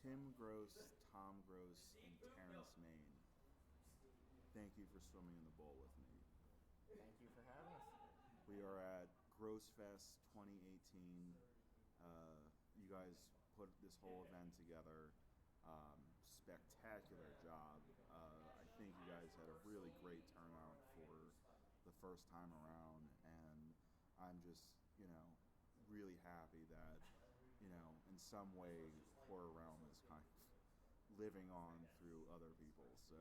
Tim Gross, Tom Gross, and Terrance Main. Thank you for swimming in the bowl with me. Thank you for having us. We are at Grossfest 2018. You guys put this whole event together. Spectacular job. I think you guys had a really great turnout for the first time around, and I'm just, really happy that, in some way, Horror Realm is kind of living on through other people. So,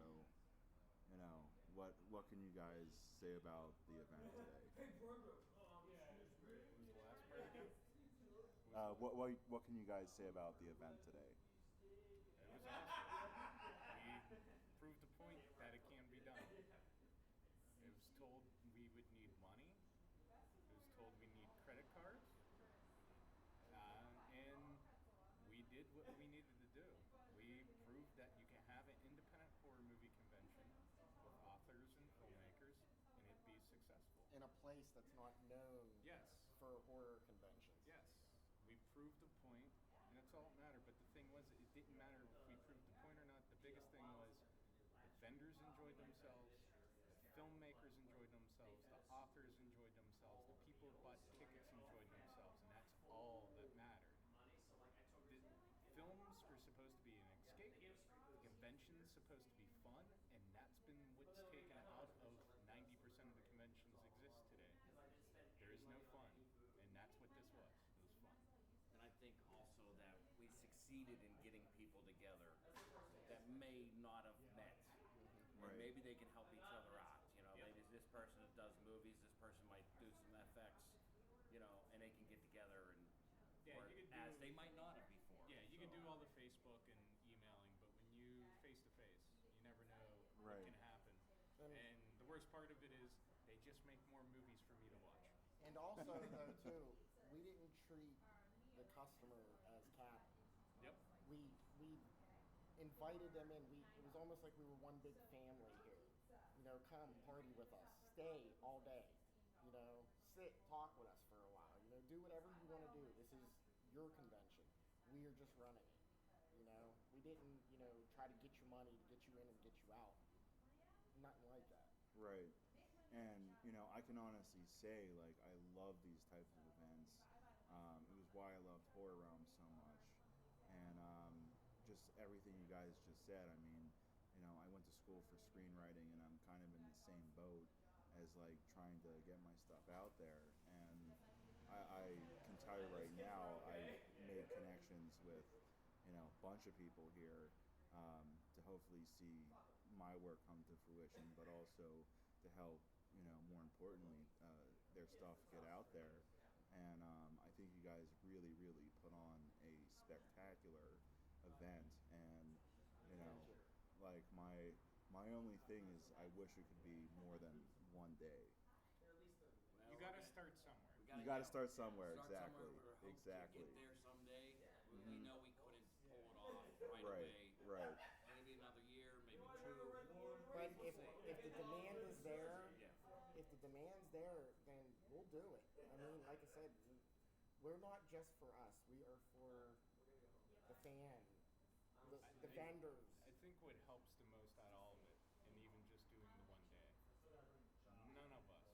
what can you guys say about the event today? What was the last part again? What can you guys say about the event today? It was awesome. We proved the point that it can be done. It was told we would need money. It was told we need credit cards. And we did what we needed to do. We proved that you can have an independent horror movie convention with authors and filmmakers and it be successful. In a place that's not known for horror conventions. Yes. We proved the point, and that's all that mattered. But the thing was, it didn't matter if we proved the point or not. The biggest thing was the vendors enjoyed themselves, the filmmakers enjoyed themselves, the authors enjoyed themselves, the people who bought tickets enjoyed themselves, and that's all that mattered. The films are supposed to be an escape. The convention's supposed to be fun, and that's been what's taken out of 90% of the conventions exist today. There is no fun, and that's what this was. It was fun. And I think also that we succeeded in getting people together that may not have met. Right. And maybe they can help each other out. Maybe this person does movies, this person might do some FX, and they can get together and as they might not have before. Yeah, you can do all the Facebook and emailing, but when you face to face, you never know what can happen. And the worst part of it is they just make more movies for me to watch. And also, though, too, we didn't treat the customer as captain. Yep. We invited them in. It was almost like we were one big family here. Come party with us, stay all day. Sit, talk with us for a while. Do whatever you want to do. This is your convention. We are just running it. We didn't, try to get your money to get you in and get you out. Nothing like that. Right. And, I can honestly say, I love these types of events. It was why I loved Horror Realm so much. And just everything you guys just said. I mean, I went to school for screenwriting, and I'm kind of in the same boat as trying to get my stuff out there. And I can tell you right now, I made connections with, a bunch of people here to hopefully see my work come to fruition, but also to help, more importantly, their stuff get out there. And I think you guys really, really put on a spectacular event. And, my only thing is I wish it could be more than one day. You got to start somewhere. You got to start somewhere, exactly. Somewhere. We're Exactly. To get there someday. We know we couldn't pull it off right Right, away. right. Maybe another year, maybe two. But if the demand is there, if the demand's there, then we'll do it. I mean, like I said, we're not just for us. We are for the fan, the vendors. I think what helps the most out of all of it, and even just doing the one day, none of us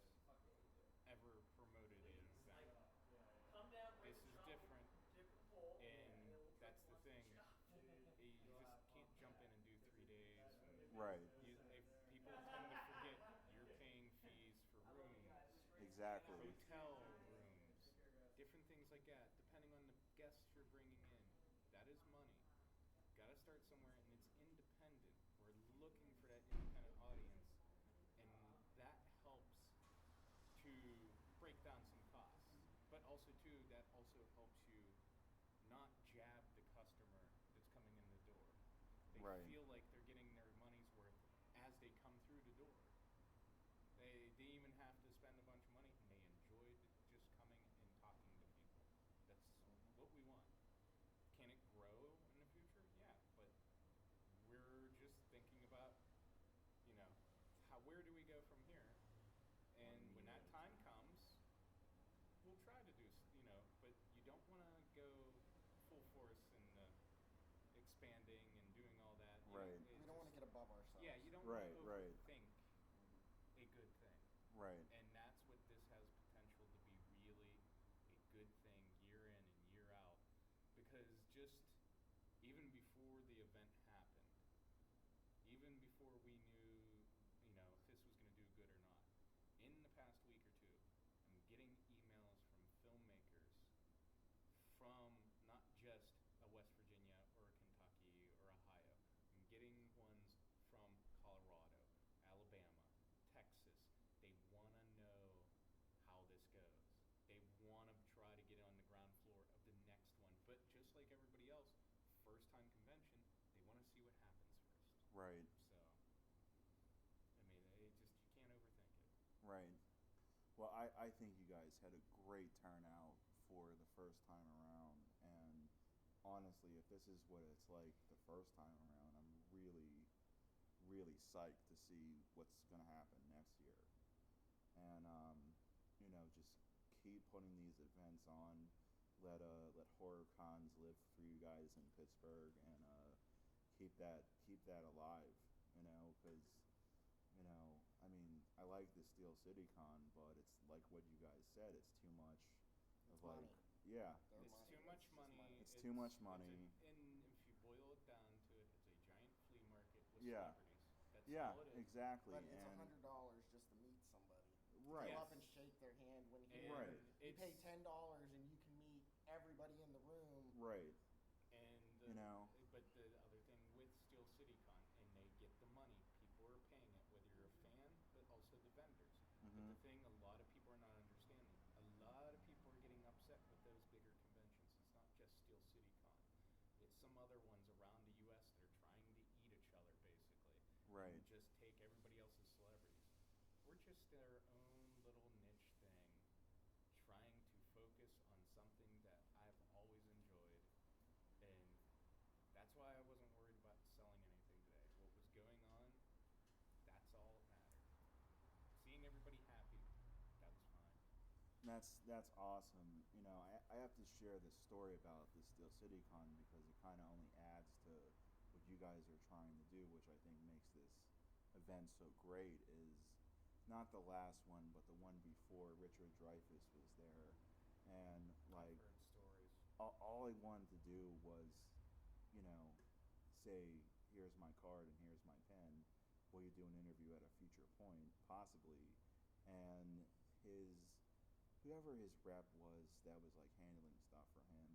ever promoted an event. This is different, and that's the thing. You just can't jump in and do 3 days. And Right. If people tend to forget, you're paying fees for rooms, Exactly. hotel rooms, different things like that, depending on the guests you're bringing in. That is money. Got to start somewhere, and it's independent. We're looking for that independent audience, and that helps to break down some costs. But also, too, that also helps you not jab the customer that's coming in the door. They feel like they're getting their money's worth as they come through the door. They even have to spend a bunch of money, and they enjoyed just coming and talking to people. That's what we want. Can it grow in the future? Yeah, but we're just thinking about, where do we go from here? And when that time comes, we'll try to do, but you don't want to go full force in the expand Right. So, I mean, you can't overthink it. Right. Well, I think you guys had a great turnout for the first time around, and honestly, if this is what it's like the first time around, I'm really, really psyched to see what's going to happen next year. And just keep putting these events on. Let horror cons live for you guys in Pittsburgh, and keep that alive. Because I mean, I like the Steel City Con, but it's like what you guys said. It's too much of It's like, money. yeah, Their It's money. too much money. It's too much money. And if you boil it down to it, it's a giant flea market with Yeah. celebrities. That's yeah, all it is. exactly. But it's and $100 just to meet somebody. Right. Go Yes. up and shake their hand when you And Right. You it's, pay $10 and you can meet everybody in the room. right. and You know. But the other thing with Steel City Con, and they get the money. People are paying it, whether you're a fan, but also the vendors. But Mhm. the thing, a lot of people are not understanding. A lot of people are getting upset with those bigger conventions. It's not just Steel City Con. It's some other ones around the U.S. that are trying to eat each other, basically. Right. And just take everybody else's celebrities. We're just their own little niche thing, trying to focus on something that I've always enjoyed. And that's why I wasn't worried about selling anything today. What was going on, that's all that mattered. Seeing everybody happy, that was fine. That's awesome. I have to share this story about the Steel City Con because it kind of only adds to what you guys are trying to do, which I think makes this event so great. Is not the last one, but the one before. Richard Dreyfuss was there, and like I've heard stories. all I wanted to do was, say, here's my card and here's my pen. Will you do an interview at a future point, possibly? And whoever his rep was that was like handling stuff for him,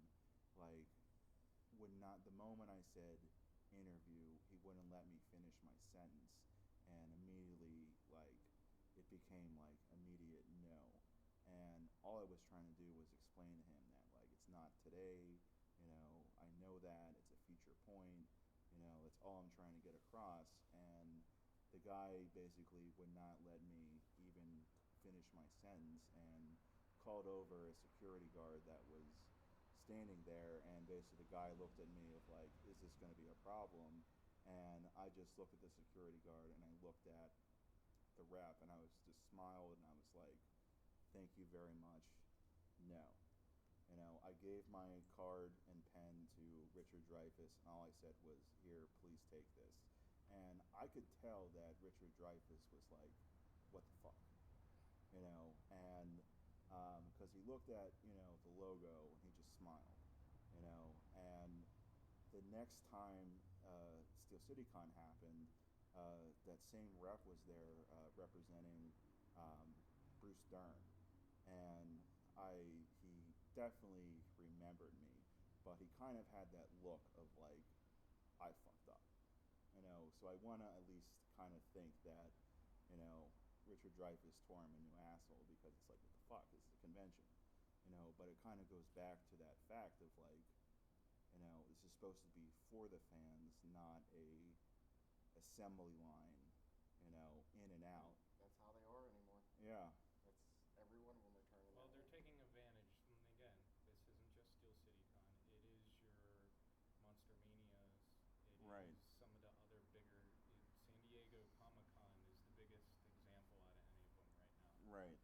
like would not. The moment I said interview, he wouldn't let me finish my sentence, and immediately like it became like immediate no. And all I was trying to do was explain to him that like it's not today. I know that it's a future point. That's all I'm trying to get across. And the guy basically would not let me even finish my sentence and called over a security guard that was standing there. And basically the guy looked at me of like, is this going to be a problem? And I just looked at the security guard and I looked at the rep and I was just smiled and I was like, thank you very much. No. I gave my card and pen to Richard Dreyfuss, and all I said was, here, please take this. And I could tell that Richard Dreyfuss was like, what the fuck? And because he looked at, the logo, and he just smiled, and the next time Steel City Con happened, that same rep was there representing Bruce Dern, and he definitely remembered me, but he kind of had that look of like, I fucked up, so I want to at least kind of think that, Richard Dreyfuss tore him a new asshole because it's like, what the fuck, this is a convention, but it kind of goes back to that fact of like, this is supposed to be for the fans, not a assembly line, in and out. That's how they are anymore. Yeah. That's every one of them are turning. Well, that they're way. taking advantage. And again, this isn't just Steel City Con. It is your Monster Manias. It Right. is some of the other bigger. San Diego Comic Con is the biggest example out of any of them right now. Right.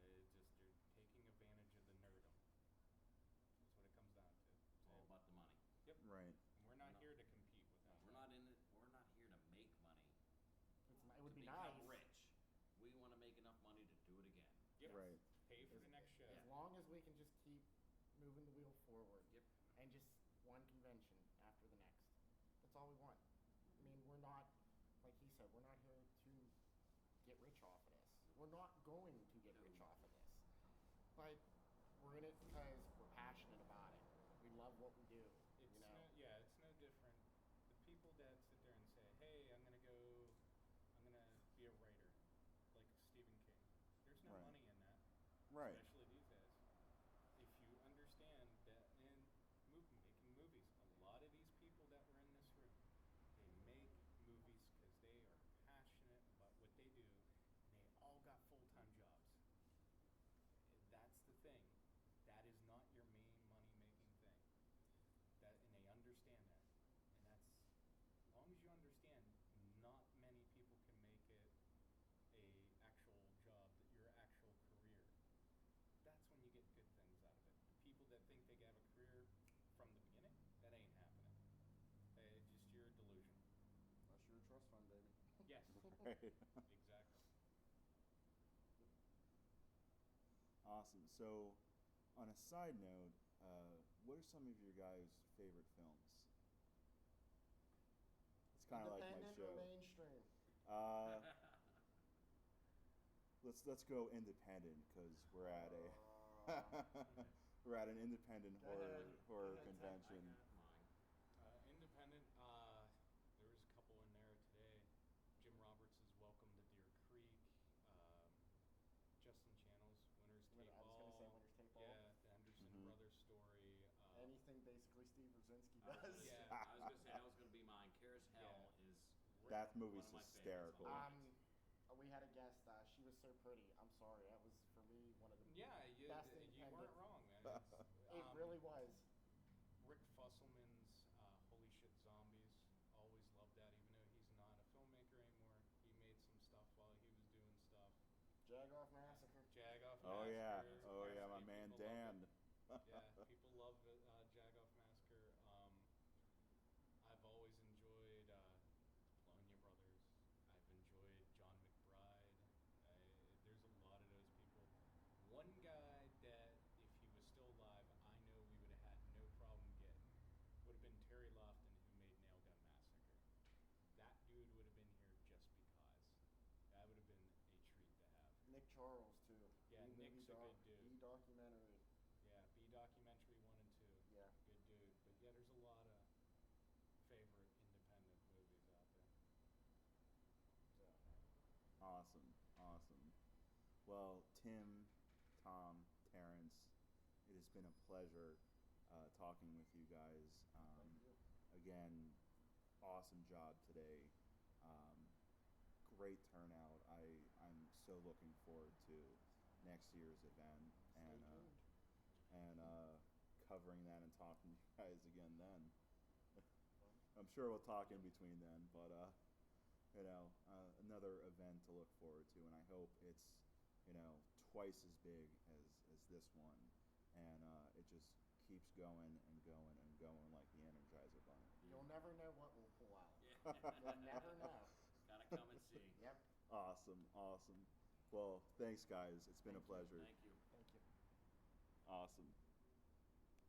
They're taking advantage of the nerdum. That's what it comes down to. It's all about the money. Yep. Right. And we're not here to compete with them. We're not in it. We're not here to make money. It would to be become nice. rich. We want to make enough money to do it again. Yep. Right. Pay for the next show. As long as we can just keep moving the wheel forward. Yep. And just one convention after the next. That's all we want. I mean, we're not, like he said, we're not here to get rich off of this. We're not going to get rich off of this. But we're in it because we're passionate about it. We love what we do. It's you know? it's no different. The people that sit there and say, "Hey, I'm gonna be a writer," like Stephen King. There's no Right. money in that, Right. especially these days. If you understand that in making movies, a lot of these people that were in this room, they make movies Right. Exactly. Awesome. So, on a side note, what are some of your guys' favorite films? It's kind of like my Independent show. or mainstream? Uh, let's go independent because we're at a we're at an independent Go ahead. horror Go ahead, Tim. convention. Independent. There was a couple in there today. Jim Roberts' Welcome to Deer Creek. Justin Channel's Winter's Take I was All. gonna say Winter's Take All. Yeah, the Henderson Mhm. Brothers story. Anything basically Steve Brzezinski I was does. gonna say, Yeah. I was gonna say that was gonna be mine. Cares Hell Yeah. is That one movie's of my favorites. hysterical. We had a guest. She was so pretty. I'm sorry. That was for me one of the Yeah, best you independent. weren't wrong, man. It really was. Rick Fusselman's Holy Shit Zombies. Always loved that, even though he's not a filmmaker anymore. He made some stuff while he was doing stuff. Jagoff Massacre. Jagoff Oh Massacre. yeah, Of oh course, yeah, my people man love Dan. it. Yeah, people love Jagoff Massacre. I've always enjoyed Polonia Brothers. I've enjoyed John McBride. There's a lot of those people. One guy that, if he was still alive, I know we would have had no problem getting would have been Terry Lofton, who made Nail Gun Massacre. That dude would have been here just because. That would have been a treat to have. Nick Charles too. Yeah, Nick's a good dude. Documentary. Yeah, B Documentary 1 and 2. Yeah. Good dude. But yeah, there's a lot of favorite independent movies out there. So. Awesome, awesome. Well, Tim, Tom, Terrance, it has been a pleasure talking with you guys. Thank you. Again, awesome job today. Great turnout. I'm so looking forward to next year's event Stay and tuned. covering that and talking to you guys again then. I'm sure we'll talk in between then, but another event to look forward to, and I hope it's twice as big as this one, and it just keeps going and going and going like the Energizer Bunny. You'll never know what we'll pull out. Yeah. You'll never know. Gotta come and see. Yep. Awesome, awesome. Well, thanks guys. It's been a Thank you. pleasure. Thank you. Thank you. Awesome.